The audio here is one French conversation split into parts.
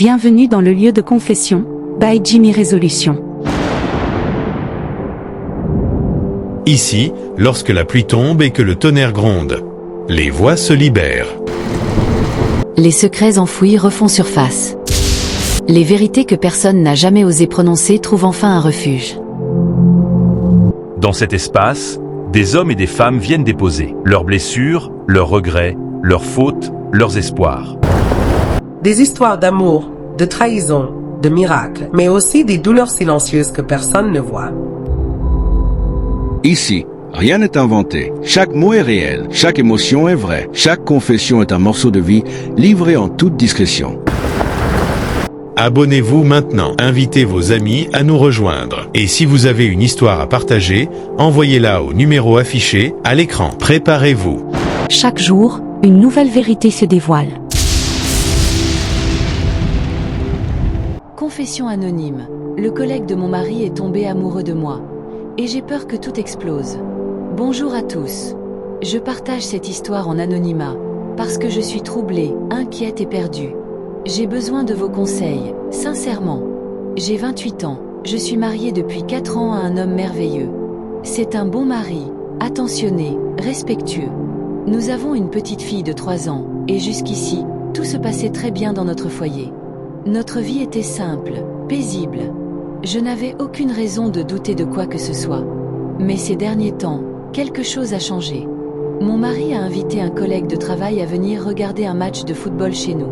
Bienvenue dans le lieu de confession, by Jimmy Résolution. Ici, lorsque la pluie tombe et que le tonnerre gronde, les voix se libèrent. Les secrets enfouis refont surface. Les vérités que personne n'a jamais osé prononcer trouvent enfin un refuge. Dans cet espace, des hommes et des femmes viennent déposer leurs blessures, leurs regrets, leurs fautes, leurs espoirs. Des histoires d'amour, de trahison, de miracles, mais aussi des douleurs silencieuses que personne ne voit. Ici, rien n'est inventé. Chaque mot est réel, chaque émotion est vraie, chaque confession est un morceau de vie livré en toute discrétion. Abonnez-vous maintenant, invitez vos amis à nous rejoindre. Et si vous avez une histoire à partager, envoyez-la au numéro affiché à l'écran. Préparez-vous. Chaque jour, une nouvelle vérité se dévoile. Confession anonyme. Le collègue de mon mari est tombé amoureux de moi. Et j'ai peur que tout explose. Bonjour à tous. Je partage cette histoire en anonymat, parce que je suis troublée, inquiète et perdue. J'ai besoin de vos conseils, sincèrement. J'ai 28 ans, je suis mariée depuis 4 ans à un homme merveilleux. C'est un bon mari, attentionné, respectueux. Nous avons une petite fille de 3 ans, et jusqu'ici, tout se passait très bien dans notre foyer. Notre vie était simple, paisible. Je n'avais aucune raison de douter de quoi que ce soit. Mais ces derniers temps, quelque chose a changé. Mon mari a invité un collègue de travail à venir regarder un match de football chez nous.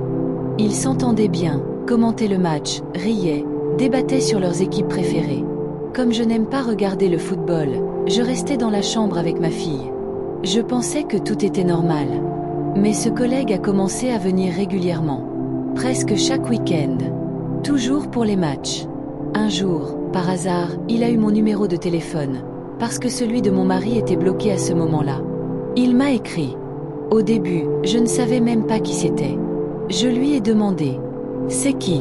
Ils s'entendaient bien, commentaient le match, riaient, débattaient sur leurs équipes préférées. Comme je n'aime pas regarder le football, je restais dans la chambre avec ma fille. Je pensais que tout était normal. Mais ce collègue a commencé à venir régulièrement. Presque chaque week-end. Toujours pour les matchs. Un jour, par hasard, il a eu mon numéro de téléphone, parce que celui de mon mari était bloqué à ce moment-là. Il m'a écrit. Au début, je ne savais même pas qui c'était. Je lui ai demandé « C'est qui ?»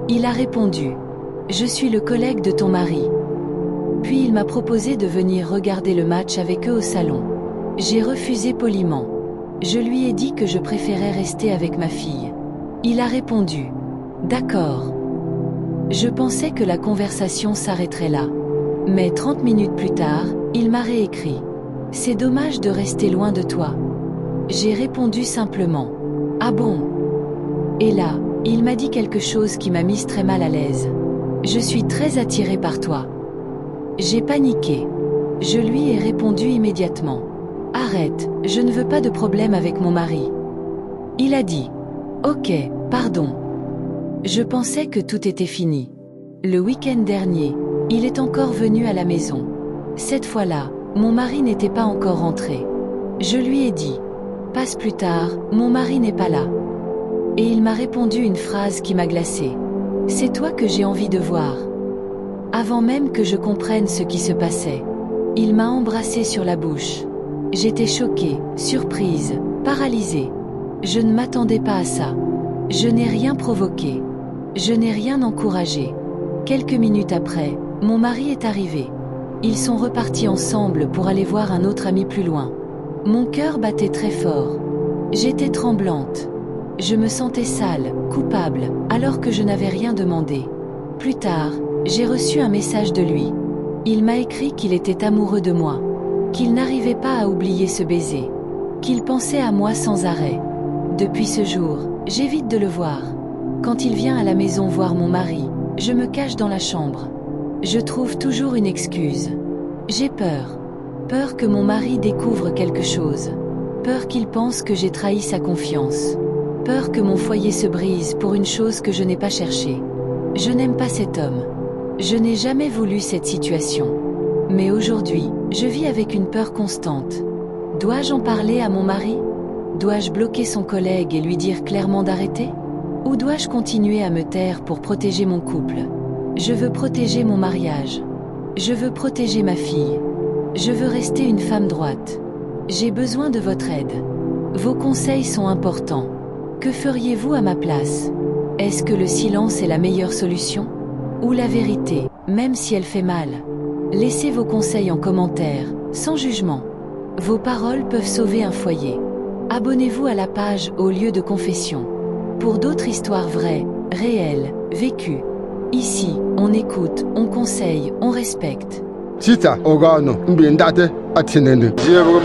Il a répondu « Je suis le collègue de ton mari. » Puis il m'a proposé de venir regarder le match avec eux au salon. J'ai refusé poliment. Je lui ai dit que je préférais rester avec ma fille. Il a répondu « D'accord. » Je pensais que la conversation s'arrêterait là. Mais 30 minutes plus tard, il m'a réécrit. « C'est dommage de rester loin de toi. » J'ai répondu simplement. « Ah bon ?» Et là, il m'a dit quelque chose qui m'a mise très mal à l'aise. « Je suis très attirée par toi. » J'ai paniqué. Je lui ai répondu immédiatement. « Arrête, je ne veux pas de problème avec mon mari. » Il a dit. « Ok, pardon. » Je pensais que tout était fini. Le week-end dernier, il est encore venu à la maison. Cette fois-là, mon mari n'était pas encore rentré. Je lui ai dit « Passe plus tard, mon mari n'est pas là. » Et il m'a répondu une phrase qui m'a glacée. « C'est toi que j'ai envie de voir. » Avant même que je comprenne ce qui se passait, il m'a embrassée sur la bouche. J'étais choquée, surprise, paralysée. Je ne m'attendais pas à ça. Je n'ai rien provoqué. Je n'ai rien encouragé. Quelques minutes après, mon mari est arrivé. Ils sont repartis ensemble pour aller voir un autre ami plus loin. Mon cœur battait très fort. J'étais tremblante. Je me sentais sale, coupable, alors que je n'avais rien demandé. Plus tard, j'ai reçu un message de lui. Il m'a écrit qu'il était amoureux de moi, qu'il n'arrivait pas à oublier ce baiser, qu'il pensait à moi sans arrêt. Depuis ce jour, j'évite de le voir. Quand il vient à la maison voir mon mari, je me cache dans la chambre. Je trouve toujours une excuse. J'ai peur. Peur que mon mari découvre quelque chose. Peur qu'il pense que j'ai trahi sa confiance. Peur que mon foyer se brise pour une chose que je n'ai pas cherchée. Je n'aime pas cet homme. Je n'ai jamais voulu cette situation. Mais aujourd'hui, je vis avec une peur constante. Dois-je en parler à mon mari ? Dois-je bloquer son collègue et lui dire clairement d'arrêter ? Ou dois-je continuer à me taire pour protéger mon couple ? Je veux protéger mon mariage. Je veux protéger ma fille. Je veux rester une femme droite. J'ai besoin de votre aide. Vos conseils sont importants. Que feriez-vous à ma place ? Est-ce que le silence est la meilleure solution ? Ou la vérité, même si elle fait mal ? Laissez vos conseils en commentaire, sans jugement. Vos paroles peuvent sauver un foyer. Abonnez-vous à la page Au lieu de confession. pour d'autres histoires vraies, réelles, vécues. Ici, on écoute, on conseille, on respecte. Tita, Ogano, Mbindate, Atinene. Zéro,